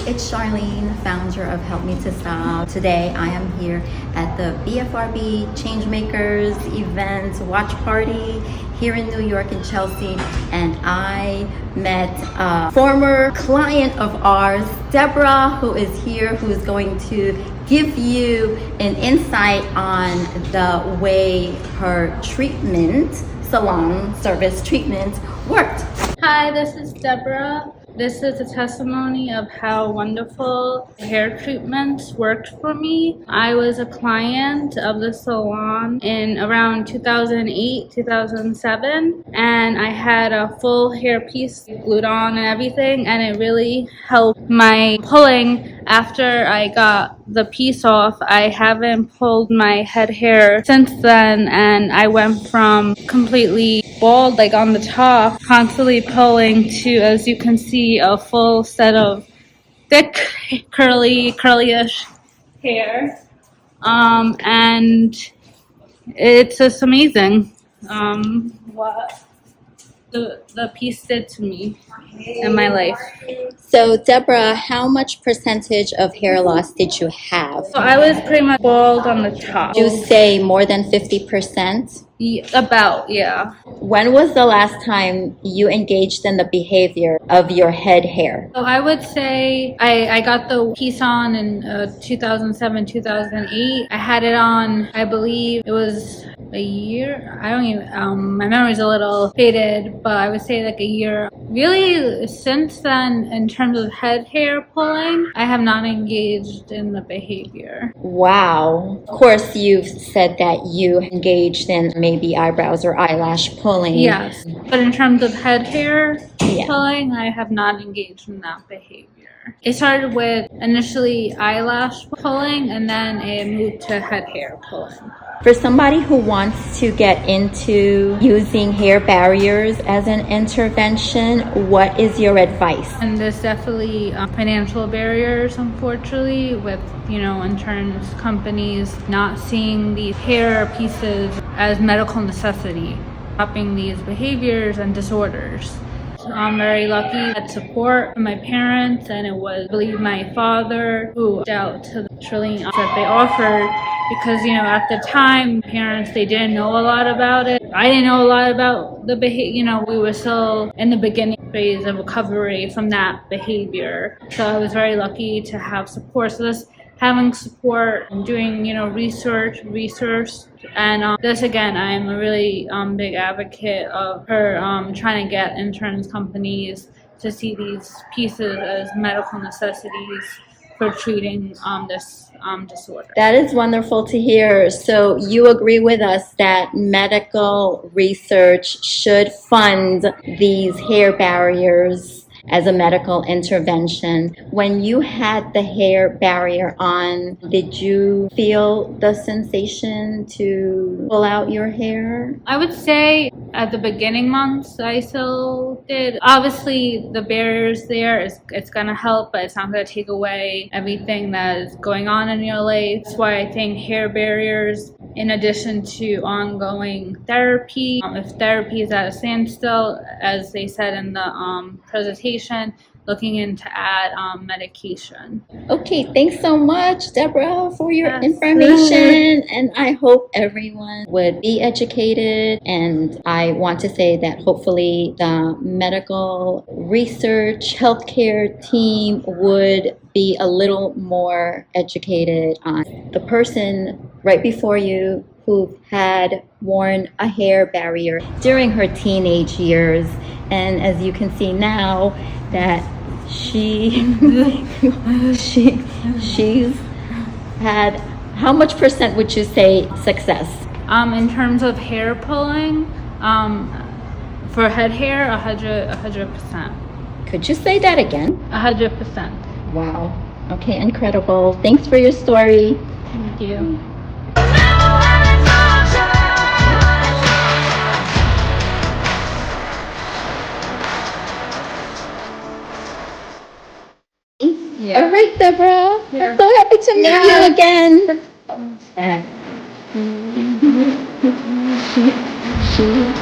it's Charlene, founder of Help Me to Style. Today I am here at the BFRB Changemakers event watch party here in New York and Chelsea, and I met a former client of ours, Debra, who is here, who is going to give you an insight on the way her treatment, salon service treatment, worked. Hi, this is Debra. This is a testimony of how wonderful hair treatments worked for me. I was a client of the salon in around 2008, 2007, and I had a full hair piece glued on and everything, and it really helped my pulling. After I got the piece off, I haven't pulled my head hair since then, and I went from completely bald, like on the top, constantly pulling, to, as you can see, a full set of thick, curly-ish hair. And it's just amazing what the piece did to me in my life. So Debra, how much percentage of hair loss did you have? So I was pretty much bald on the top. Would you say more than 50%? About, yeah. When was the last time you engaged in the behavior of your head hair? So I would say I got the piece on in 2007, 2008. I had it on, I believe it was a year. I don't even, my memory's a little faded, but I would say like a year. Really, since then, in terms of head hair pulling, I have not engaged in the behavior. Wow. Of course, you've said that you engaged in maybe eyebrows or eyelash pulling. Yes, but in terms of head hair pulling, I have not engaged in that behavior. It started with initially eyelash pulling, and then it moved to head hair pulling. For somebody who wants to get into using hair barriers as an intervention, what is your advice? And there's definitely financial barriers, unfortunately, with, insurance companies not seeing these hair pieces as medical necessity, stopping these behaviors and disorders. I'm very lucky I had support from my parents, and it was, I believe, my father who reached out to the trillion that they offered, because, at the time, parents, they didn't know a lot about it. I didn't know a lot about the behavior. We were still in the beginning phase of recovery from that behavior. So I was very lucky to have support. So this having support and doing, research, and this again, I am a really big advocate of her trying to get insurance companies to see these pieces as medical necessities for treating this disorder. That is wonderful to hear. So you agree with us that medical research should fund these hair barriers as a medical intervention. When you had the hair barrier on, did you feel the sensation to pull out your hair? I would say at the beginning months, I still did. Obviously, the barriers there, it's going to help, but it's not going to take away everything that is going on in your life. That's why I think hair barriers, in addition to ongoing therapy, if therapy is at a standstill, as they said in the presentation, looking into add medication. Okay, thanks so much, Debra, for your information. And I hope everyone would be educated. And I want to say that hopefully the medical research healthcare team would be a little more educated on the person right before you who had worn a hair barrier during her teenage years. And as you can see now, that she's had, how much percent would you say success? In terms of hair pulling, for head hair, 100%. Could you say that again? 100%. Wow. Okay, incredible. Thanks for your story. Thank you. Yeah. All right, Debra. I'm so happy to meet you again.